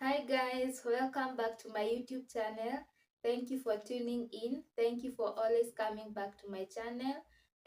Hi guys, welcome back to my YouTube channel. Thank you for tuning in. Thank you for always coming back to my channel.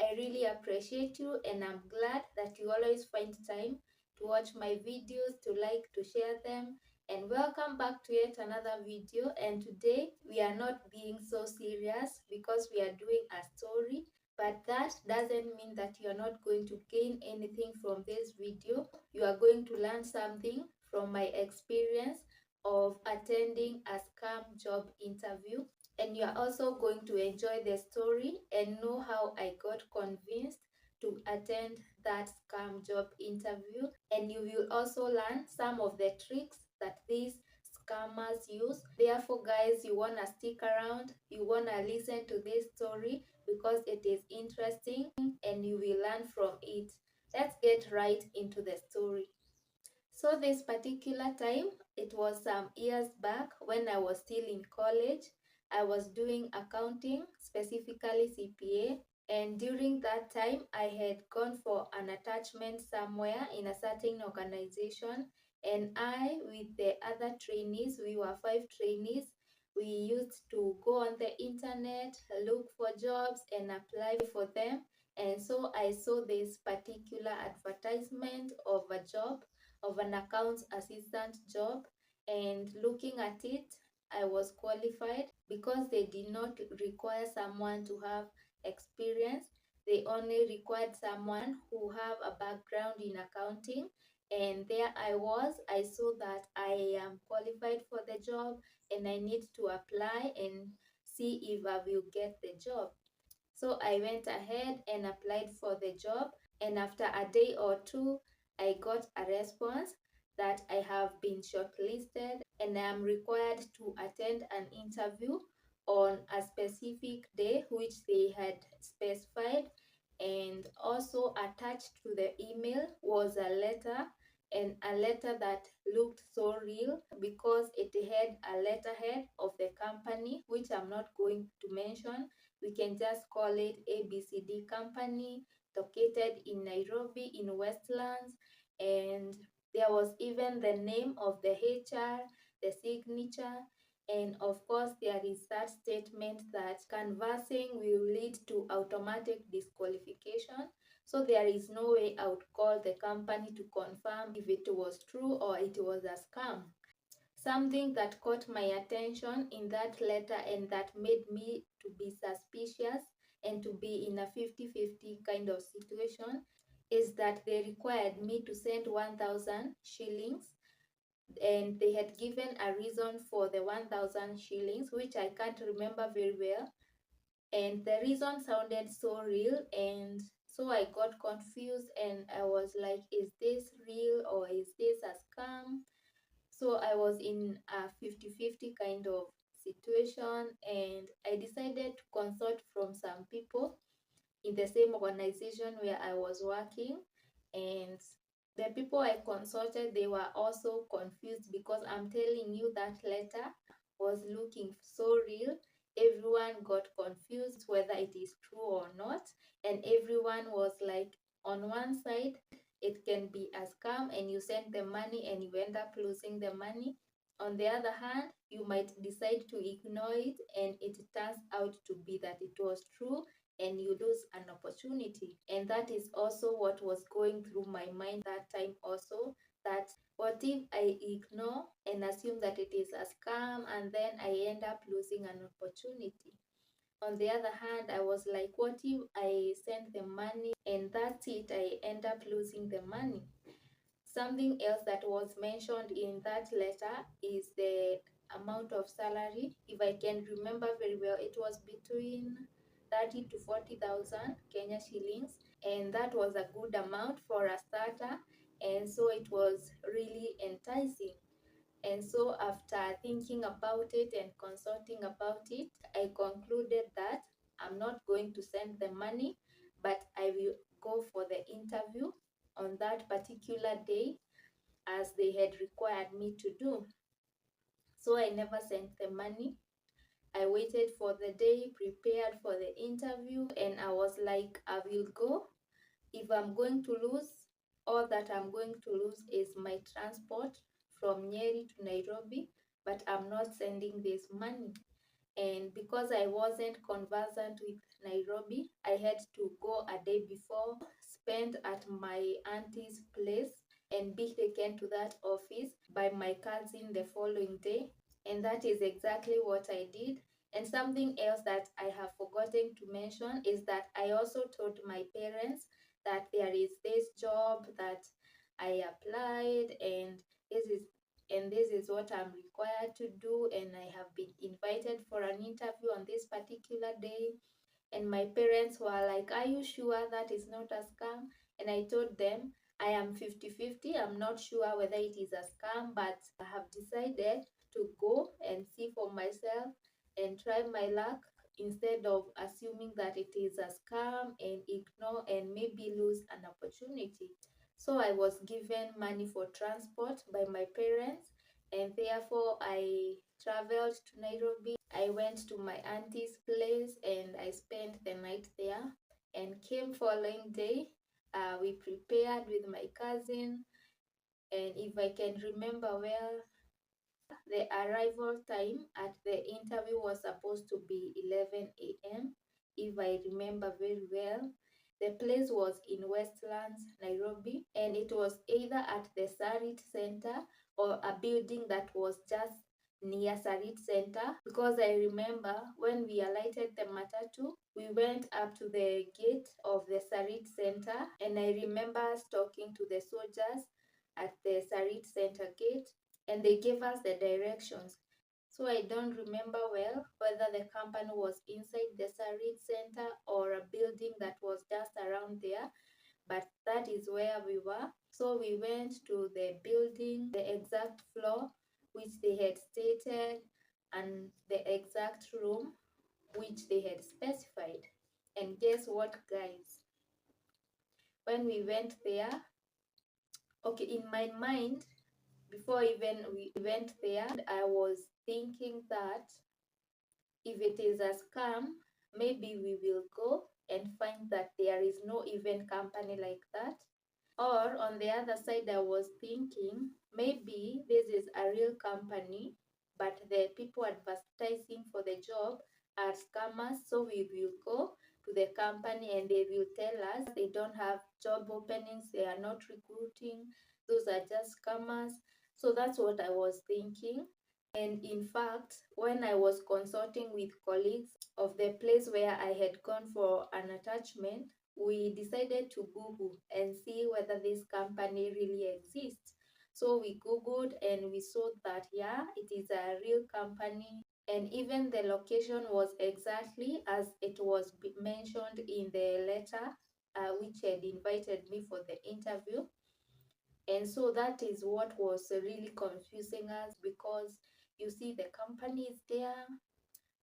I really appreciate you and I'm glad that you always find time to watch my videos, to like, to share them. And welcome back to yet another video. And today we are not being so serious because we are doing a story. But that doesn't mean that you are not going to gain anything from this video. You are going to learn something from my experience of attending a scam job interview, and you are also going to enjoy the story and know how I got convinced to attend that scam job interview. And you will also learn some of the tricks that these scammers use. Therefore guys, you want to stick around, you want to listen to this story because it is interesting and you will learn from it. Let's get right into the story. So this particular time, it was some years back when I was still in college. I was doing accounting, specifically CPA. And during that time, I had gone for an attachment somewhere in a certain organization. And I, with the other trainees, we were 5 trainees, we used to go on the internet, look for jobs and apply for them. And so I saw this particular advertisement of a job, of an accounts assistant job, and looking at it, I was qualified because they did not require someone to have experience. They only required someone who have a background in accounting. And there I saw that I am qualified for the job and I need to apply and see if I will get the job. So I went ahead and applied for the job, and after a day or two, I got a response that I have been shortlisted and I am required to attend an interview on a specific day which they had specified. And also attached to the email was a letter, and a letter that looked so real because it had a letterhead of the company, which I'm not going to mention. We can just call it ABCD Company, located in Nairobi in Westlands. And there was even the name of the HR, the signature, and of course there is that statement that canvassing will lead to automatic disqualification. So there is no way I would call the company to confirm if it was true or it was a scam. Something that caught my attention in that letter and that made me to be suspicious and to be in a 50-50 kind of situation is that they required me to send 1,000 shillings, and they had given a reason for the 1,000 shillings, which I can't remember very well. And the reason sounded so real, and so I got confused and I was like, is this real or is this a scam? So I was in a 50-50 kind of situation, and I decided to consult from some people in the same organization where I was working. And the people I consulted, they were also confused because I'm telling you that letter was looking so real. Everyone got confused whether it is true or not, and everyone was like, on one side it can be a scam and you send the money and you end up losing the money. On the other hand, you might decide to ignore it and it turns out to be that it was true and you lose an opportunity. And that is also what was going through my mind that time also, that what if I ignore and assume that it is a scam and then I end up losing an opportunity? On the other hand, I was like, what if I send the money and that's it, I end up losing the money? Something else that was mentioned in that letter is the amount of salary. If I can remember very well, it was between 30 to 40,000 Kenya shillings, and that was a good amount for a starter, and so it was really enticing. And so after thinking about it and consulting about it, I concluded that I'm not going to send the money, but I will go for the interview on that particular day as they had required me to do. So I never sent the money. I waited for the day, prepared for the interview, and I was like, I will go. If I'm going to lose, all that I'm going to lose is my transport from Nyeri to Nairobi, but I'm not sending this money. And because I wasn't conversant with Nairobi, I had to go a day before, spend at my auntie's place, and be taken to that office by my cousin the following day. And that is exactly what I did. And something else that I have forgotten to mention is that I also told my parents that there is this job that I applied, and this is what I'm required to do, and I have been invited for an interview on this particular day. And my parents were like, "Are you sure that is not a scam?" And I told them, I am 50-50. I'm not sure whether it is a scam, but I have decided to go and see for myself and try my luck instead of assuming that it is a scam and ignore and maybe lose an opportunity. So I was given money for transport by my parents, and therefore I traveled to Nairobi. I went to my auntie's place and I spent the night there, and came following day. We prepared with my cousin, and if I can remember well, the arrival time at the interview was supposed to be 11 a.m. if I remember very well. The place was in Westlands, Nairobi, and it was either at the Sarit Center or a building that was just near Sarit Center, because I remember when we alighted the matatu, we went up to the gate of the Sarit Center, and I remember us talking to the soldiers at the Sarit Center gate, and they gave us the directions. So I don't remember well whether the company was inside the Sarit Center or a building that was just around there, but that is where we were. So we went to the building, the exact floor which they had stated, and the exact room which they had specified. And guess what, guys? When we went there, okay, in my mind, before even we went there, I was thinking that if it is a scam, maybe we will go and find that there is no even company like that. Or on the other side, I was thinking maybe this is a real company, but the people advertising for the job are scammers. So we will go to the company and they will tell us they don't have job openings, they are not recruiting, those are just scammers. So that's what I was thinking. And in fact, when I was consulting with colleagues of the place where I had gone for an attachment, we decided to Google and see whether this company really exists. So we Googled and we saw that, yeah, it is a real company. And even the location was exactly as it was mentioned in the letter which had invited me for the interview. And so that is what was really confusing us, because you see the company is there,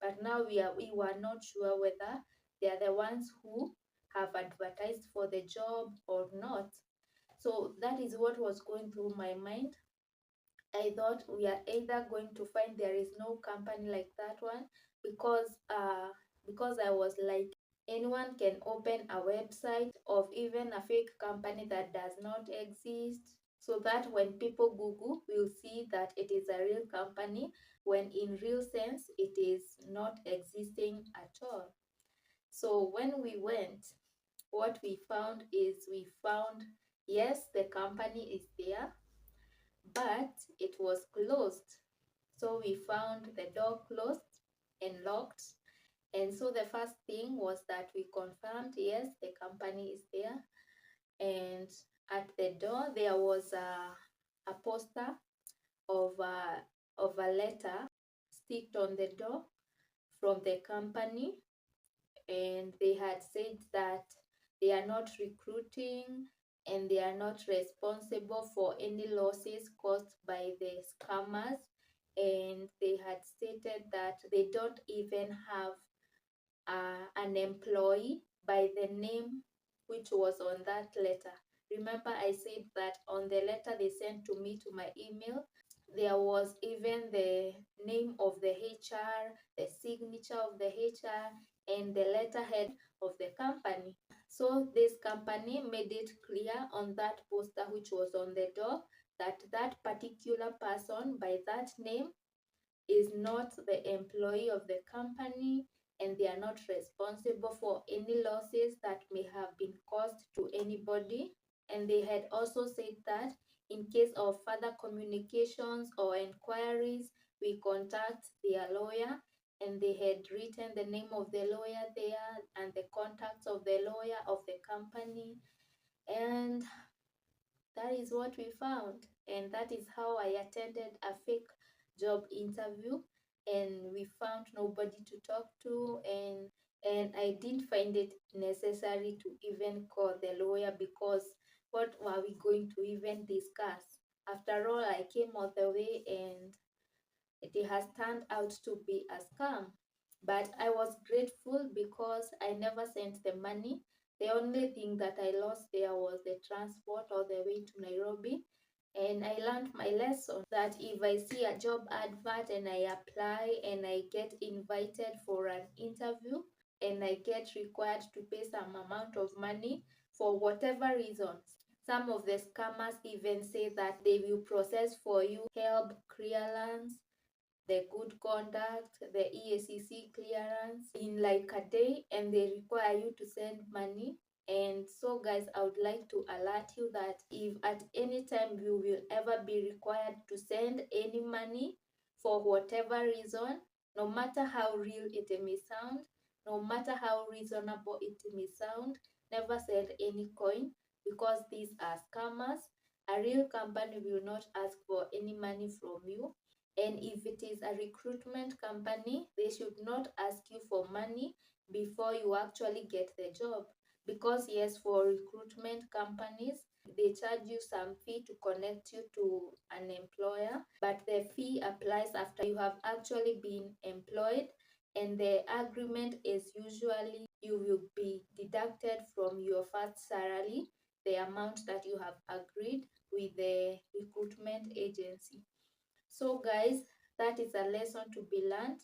but now we were not sure whether they are the ones who have advertised for the job or not. So that is what was going through my mind. I thought we are either going to find there is no company like that one, because I was like, anyone can open a website of even a fake company that does not exist, so that when people Google, will see that it is a real company, when in real sense it is not existing at all. So when we went, what we found is yes, the company is there, but it was closed. So we found the door closed and locked. And so the first thing was that we confirmed, yes, the company is there. And at the door, there was a poster of a letter sticked on the door from the company. And they had said that they are not recruiting and they are not responsible for any losses caused by the scammers. And they had stated that they don't even have an employee by the name which was on that letter. Remember, I said that on the letter they sent to me to my email, there was even the name of the HR, the signature of the HR, and the letterhead of the company. So this company made it clear on that poster which was on the door that that particular person by that name is not the employee of the company, and they are not responsible for any losses that may have been caused to anybody. And they had also said that in case of further communications or inquiries, we contact their lawyer, and they had written the name of the lawyer there and the contacts of the lawyer of the company. And that is what we found. And that is how I attended a fake job interview, and we found nobody to talk to, and I didn't find it necessary to even call the lawyer, because what were we going to even discuss? After all, I came all the way, and it has turned out to be a scam. But I was grateful because I never sent the money. The only thing that I lost there was the transport all the way to Nairobi. And I learned my lesson that if I see a job advert and I apply and I get invited for an interview and I get required to pay some amount of money for whatever reasons, some of the scammers even say that they will process for you help clearance, the good conduct, the EACC clearance in like a day, and they require you to send money. And so, guys, I would like to alert you that if at any time you will ever be required to send any money for whatever reason, no matter how real it may sound, no matter how reasonable it may sound, never send any coin, because these are scammers. A real company will not ask for any money from you. And if it is a recruitment company, they should not ask you for money before you actually get the job. Because yes, for recruitment companies, they charge you some fee to connect you to an employer, but the fee applies after you have actually been employed. And the agreement is usually you will be deducted from your first salary, the amount that you have agreed with the recruitment agency. So, guys, that is a lesson to be learned.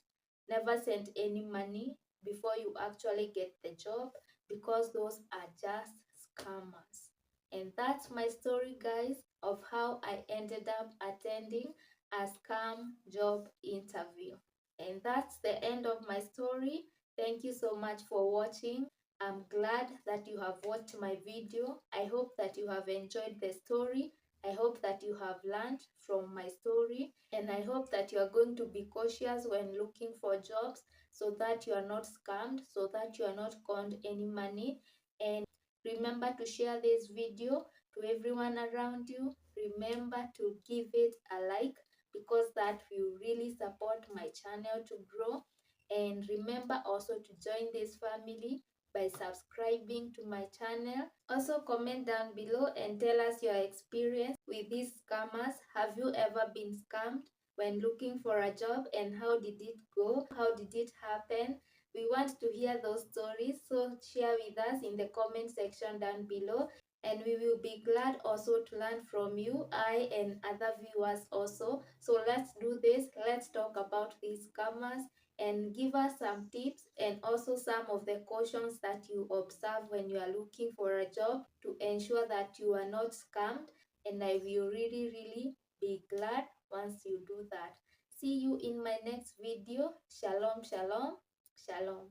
Never send any money before you actually get the job, because those are just scammers. And that's my story, guys, of how I ended up attending a scam job interview. And that's the end of my story. Thank you so much for watching. I'm glad that you have watched my video. I hope that you have enjoyed the story. I hope that you have learned from my story, and I hope that you are going to be cautious when looking for jobs, so that you are not scammed, so that you are not conned any money. And remember to share this video to everyone around you. Remember to give it a like, because that will really support my channel to grow. And remember also to join this family by subscribing to my channel. Also, comment down below and tell us your experience with these scammers. Have you ever been scammed when looking for a job, and how did it go? How did it happen? We want to hear those stories, so share with us in the comment section down below, and we will be glad also to learn from you, I and other viewers also. So let's do this. Let's talk about these scammers and give us some tips and also some of the cautions that you observe when you are looking for a job, to ensure that you are not scammed. And I will really be glad once you do that. See you in my next video. Shalom, shalom, shalom.